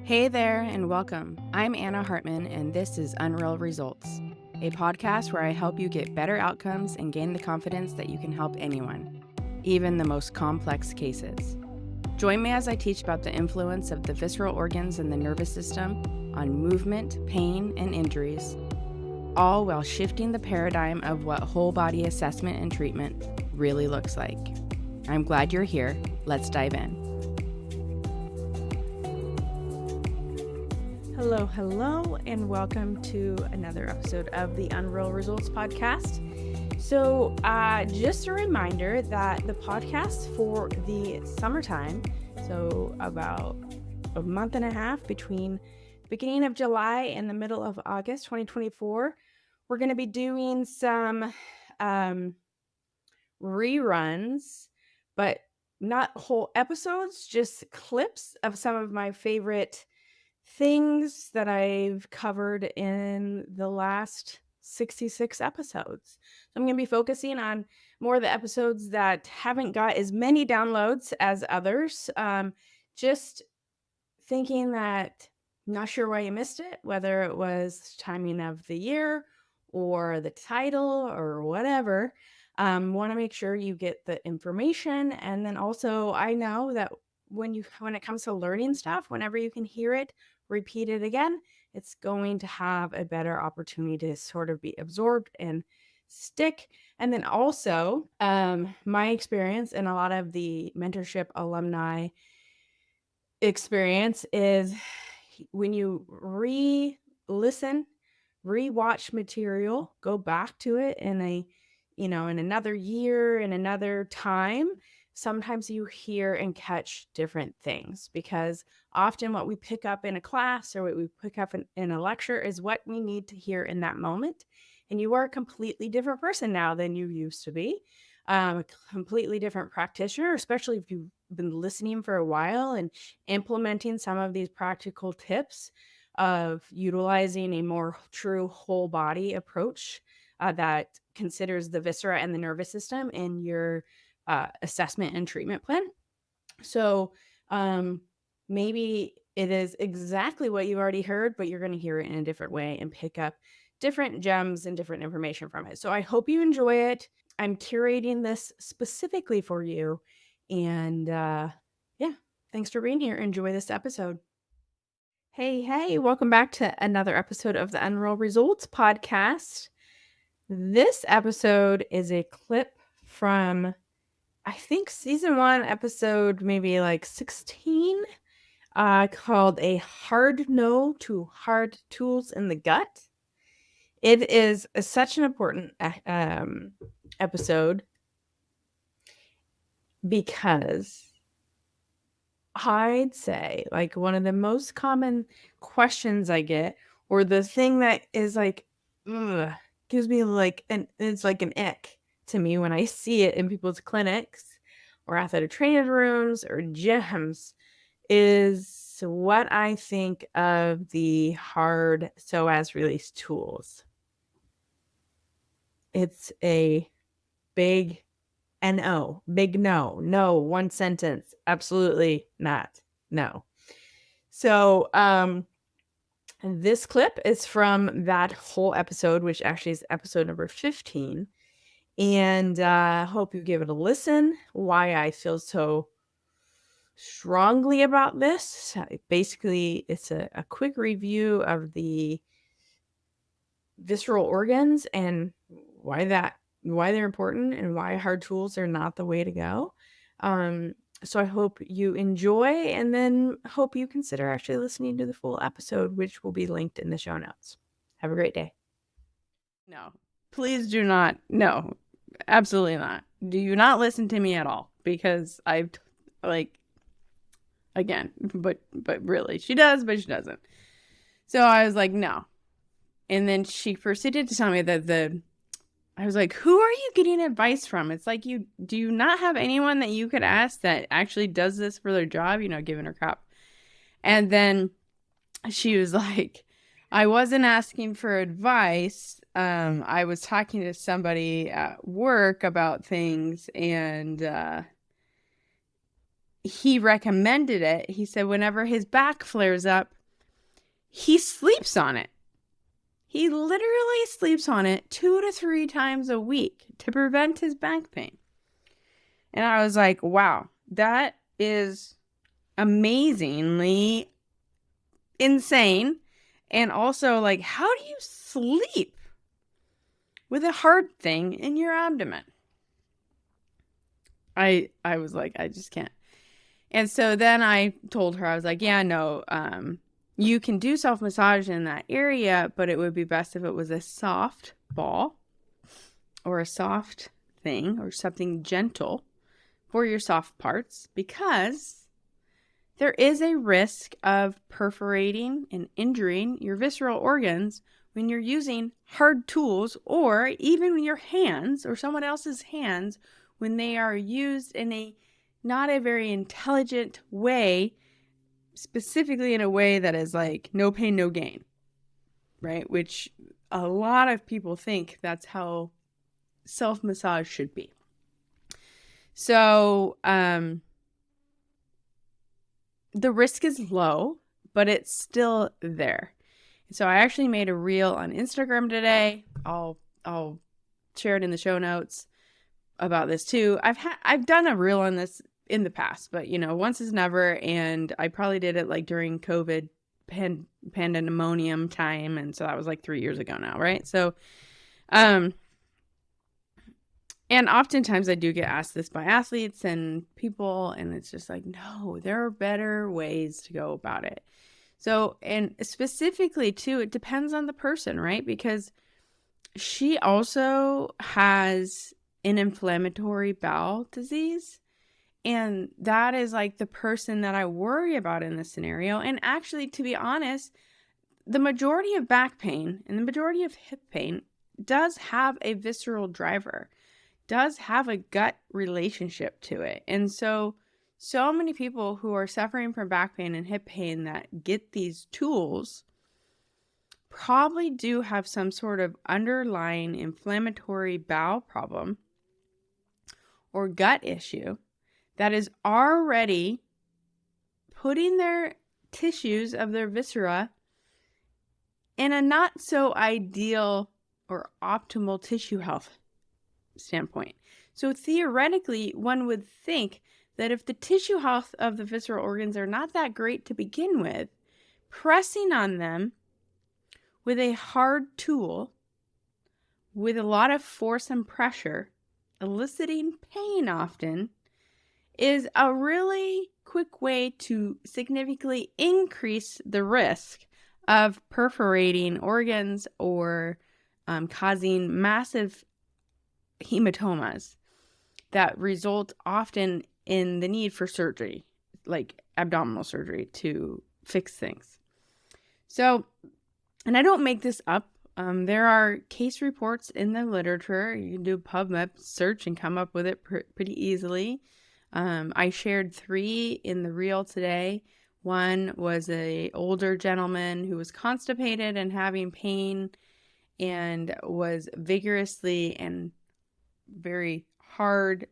Hey there, and welcome. I'm Anna Hartman, and this is Unreal Results, a podcast where I help you get better outcomes and gain the confidence that you can help anyone, even the most complex cases. Join me as I teach about the influence of the visceral organs and the nervous system on movement, pain, and injuries, all while shifting the paradigm of what whole body assessment and treatment really looks like. I'm glad you're here. Let's dive in. Hello, and welcome to another episode of the Unreal Results podcast. So, just a reminder that the podcast for the summertime, so about a month and a half between beginning of July and the middle of August 2024, we're going to be doing some reruns, but not whole episodes, just clips of some of my favorite things that I've covered in the last 66 episodes. So I'm going to be focusing on more of the episodes that haven't got as many downloads as others. Just thinking that, not sure why you missed it, whether it was timing of the year or the title or whatever. Want to make sure you get the information. And then also, I know that when it comes to learning stuff, whenever you can hear it, repeat it again, it's going to have a better opportunity to sort of be absorbed and stick. And then also, my experience and a lot of the mentorship alumni experience is when you re-listen, re-watch material, go back to it in another year, in another time, sometimes you hear and catch different things, because often what we pick up in a class or what we pick up in a lecture is what we need to hear in that moment. And you are a completely different person now than you used to be, a completely different practitioner, especially if you've been listening for a while and implementing some of these practical tips of utilizing a more true whole body approach that considers the viscera and the nervous system in your assessment and treatment plan. So maybe it is exactly what you've already heard, but you're going to hear it in a different way and pick up different gems and different information from it. So I hope you enjoy it. I'm curating this specifically for you. And thanks for being here. Enjoy this episode. Hey, welcome back to another episode of the Unreal Results podcast. This episode is a clip from, I think, season 1, episode maybe like 16, called A Hard No to Hard Tools in the Gut. It is such an important episode because I'd say, like, one of the most common questions I get, or the thing that is like, gives me like it's like an ick to me when I see it in people's clinics or athletic training rooms or gyms, is what I think of the hard psoas release tools. It's a big no, one sentence, absolutely not, no. So this clip is from that whole episode, which actually is episode number 15. And I hope you give it a listen. Why I feel so strongly about this. Basically, it's a quick review of the visceral organs and why they're important and why hard tools are not the way to go. So I hope you enjoy, and then hope you consider actually listening to the full episode, which will be linked in the show notes. Have a great day. No, please do not. No, absolutely not. Do you not listen to me at all? Because I've again, but really, she does, but she doesn't. So I was like, no. And then she proceeded to tell me that I was like, who are you getting advice from? It's like, do you not have anyone that you could ask that actually does this for their job? Giving her crap. And then she was like, I wasn't asking for advice. I was talking to somebody at work about things, and he recommended it. He said whenever his back flares up, he sleeps on it. He literally sleeps on it 2 to 3 times a week to prevent his back pain. And I was like, wow, that is amazingly insane. And also, like, how do you sleep with a hard thing in your abdomen? I was like, I just can't. And so then I told her, I was like, yeah, no, you can do self-massage in that area, but it would be best if it was a soft ball or a soft thing or something gentle for your soft parts, because there is a risk of perforating and injuring your visceral organs when you're using hard tools, or even your hands or someone else's hands when they are used in a not a very intelligent way, specifically in a way that is like no pain, no gain, right? Which a lot of people think that's how self-massage should be. So, the risk is low, but it's still there. So I actually made a reel on Instagram today. I'll share it in the show notes about this too. I've done a reel on this in the past, but once is never, and I probably did it like during COVID pandemonium time, and so that was like 3 years ago now, right? So and oftentimes I do get asked this by athletes and people, and it's just like, no, there are better ways to go about it. So, and specifically too, it depends on the person, right? Because she also has an inflammatory bowel disease. And that is like the person that I worry about in this scenario. And actually, to be honest, the majority of back pain and the majority of hip pain does have a visceral driver, does have a gut relationship to it. And so many people who are suffering from back pain and hip pain that get these tools probably do have some sort of underlying inflammatory bowel problem or gut issue that is already putting their tissues of their viscera in a not so ideal or optimal tissue health standpoint. So theoretically, one would think that if the tissue health of the visceral organs are not that great to begin with, pressing on them with a hard tool with a lot of force and pressure, eliciting pain often, is a really quick way to significantly increase the risk of perforating organs or causing massive hematomas that result often in the need for surgery, like abdominal surgery, to fix things. So, and I don't make this up. There are case reports in the literature. You can do a PubMed search and come up with it pretty easily. I shared 3 in the reel today. One was an older gentleman who was constipated and having pain and was vigorously and very hard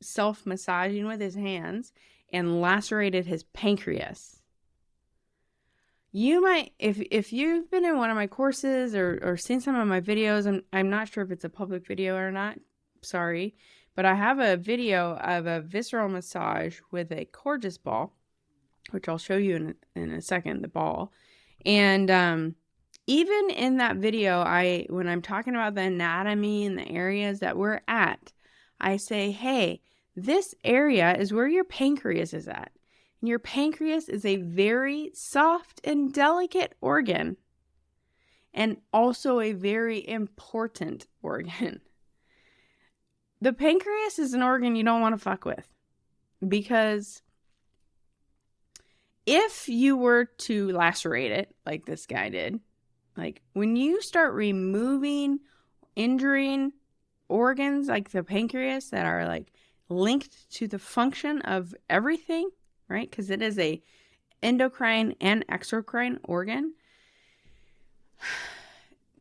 self-massaging with his hands and lacerated his pancreas. You might, if you've been in one of my courses or seen some of my videos, I'm not sure if it's a public video or not, sorry, but I have a video of a visceral massage with a Coregeous ball, which I'll show you in a second, the ball. And even in that video, when I'm talking about the anatomy and the areas that we're at, I say, hey, this area is where your pancreas is at. And your pancreas is a very soft and delicate organ, and also a very important organ. The pancreas is an organ you don't want to fuck with, because if you were to lacerate it like this guy did, like when you start removing, injuring organs like the pancreas that are like linked to the function of everything, right? Because it is a endocrine and exocrine organ.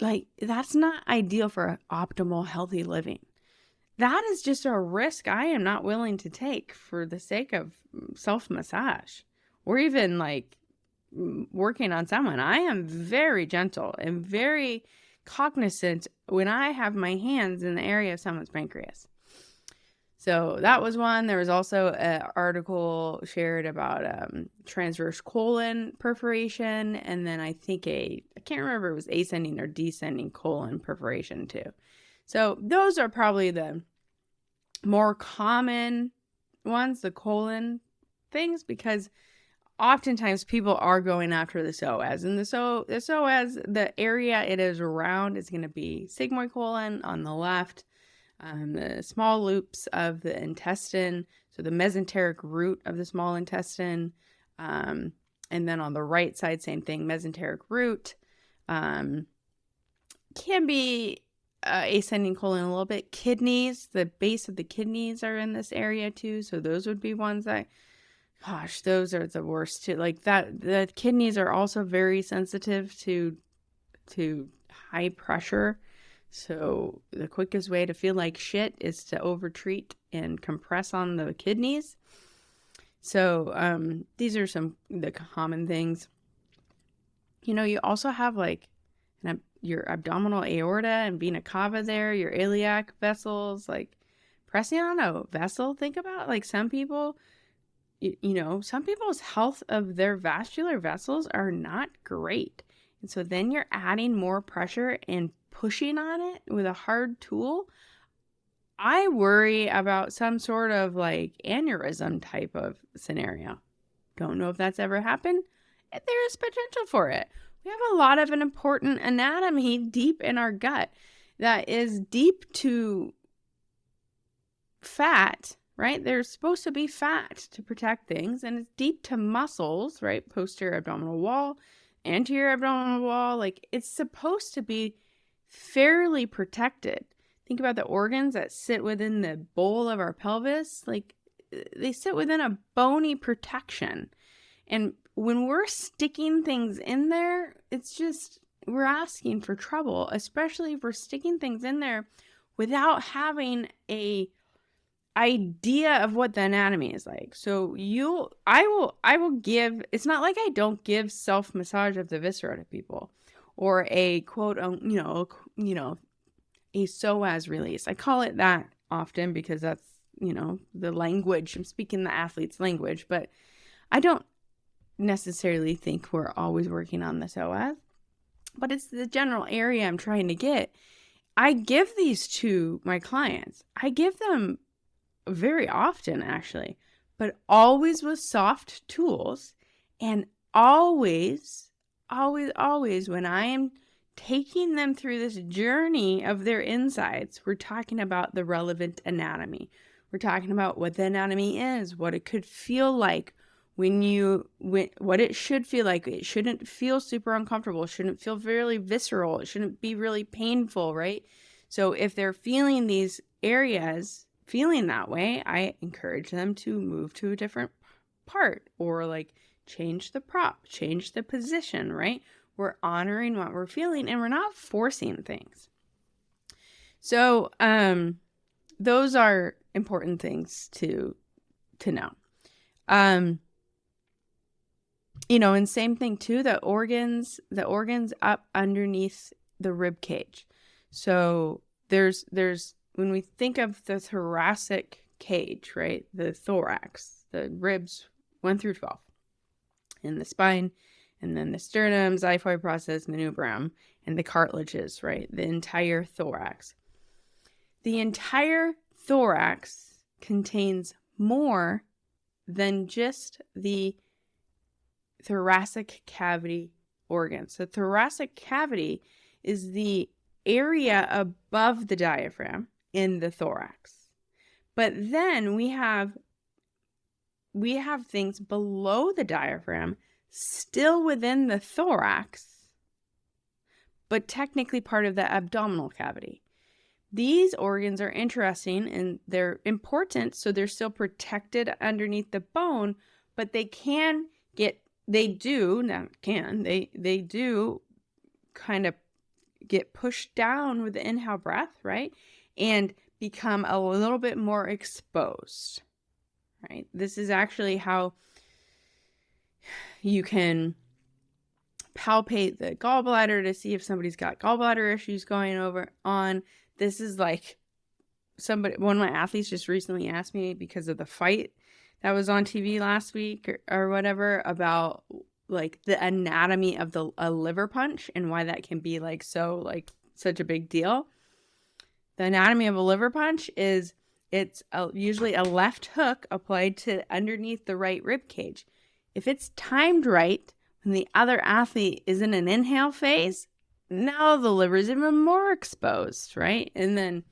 Like, that's not ideal for optimal healthy living. that is just a risk I am not willing to take for the sake of self-massage or even like working on someone. I am very gentle and very cognizant when I have my hands in the area of someone's pancreas. So that was one. There was also an article shared about transverse colon perforation. And then I think I can't remember if it was ascending or descending colon perforation too. So those are probably the more common ones, the colon things, because oftentimes people are going after the psoas. And the psoas, the area it is around is going to be sigmoid colon on the left. The small loops of the intestine, so the mesenteric root of the small intestine, and then on the right side, same thing, mesenteric root, can be ascending colon a little bit. Kidneys, the base of the kidneys are in this area too, so those would be ones that, gosh, those are the worst too. Like that, the kidneys are also very sensitive to high pressure. So the quickest way to feel like shit is to overtreat and compress on the kidneys. So these are some of the common things. You know, you also have like your abdominal aorta and vena cava there, your iliac vessels, like pressing on a vessel. Think about like some people, you know, some people's health of their vascular vessels are not great. And so then you're adding more pressure and pushing on it with a hard tool. I worry about some sort of like aneurysm type of scenario. Don't know if that's ever happened. There is potential for it. We have a lot of an important anatomy deep in our gut that is deep to fat, right? There's supposed to be fat to protect things, and it's deep to muscles, right? Posterior abdominal wall, anterior abdominal wall. Like it's supposed to be fairly protected. Think about the organs that sit within the bowl of our pelvis. Like they sit within a bony protection. And when we're sticking things in there, it's just, we're asking for trouble, especially if we're sticking things in there without having a idea of what the anatomy is like. So I will give, it's not like I don't give self-massage of the viscera to people or a quote, a psoas release. I call it that often because that's, the language. I'm speaking the athlete's language, but I don't necessarily think we're always working on the psoas, but it's the general area I'm trying to get. I give these to my clients. I give them very often, actually, but always with soft tools, and always when I am taking them through this journey of their insides, we're talking about the relevant anatomy. We're talking about what the anatomy is, what it could feel like what it should feel like. It shouldn't feel super uncomfortable. It shouldn't feel really visceral. It shouldn't be really painful, right? So if they're feeling these areas, feeling that way, I encourage them to move to a different part or like change the prop, change the position, right? We're honoring what we're feeling and we're not forcing things. So those are important things to know. And same thing too, the organs up underneath the rib cage. So there's when we think of the thoracic cage, right? The thorax, the ribs 1 through 12, and the spine, and then the sternum, xiphoid process, manubrium, and the cartilages, right? The entire thorax. The entire thorax contains more than just the thoracic cavity organs. The thoracic cavity is the area above the diaphragm in the thorax. But then we have things below the diaphragm still within the thorax, but technically part of the abdominal cavity. These organs are interesting and they're important, so they're still protected underneath the bone, but they do kind of get pushed down with the inhale breath, right? And become a little bit more exposed, right? This is actually how you can palpate the gallbladder to see if somebody's got gallbladder issues going on. This is like one of my athletes just recently asked me, because of the fight that was on TV last week or whatever, about like the anatomy of a liver punch and why that can be like such a big deal. The anatomy of a liver punch is it's usually a left hook applied to underneath the right rib cage. If it's timed right, when the other athlete is in an inhale phase, now the liver is even more exposed, right? And then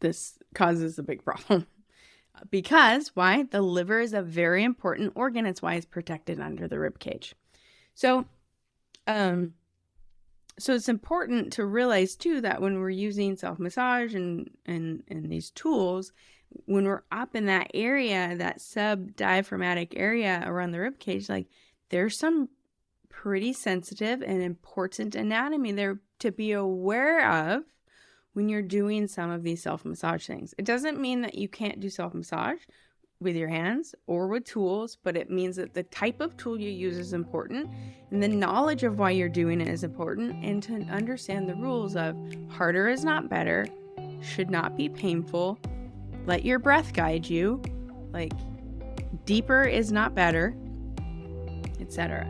this causes a big problem. Because why? The liver is a very important organ. It's why it's protected under the rib cage. So it's important to realize too that when we're using self-massage and these tools, when we're up in that area, that subdiaphragmatic area around the rib cage, like there's some pretty sensitive and important anatomy there to be aware of when you're doing some of these self-massage things. It doesn't mean that you can't do self-massage with your hands or with tools, but it means that the type of tool you use is important, and the knowledge of why you're doing it is important, and to understand the rules of harder is not better, should not be painful, let your breath guide you, like deeper is not better, etc.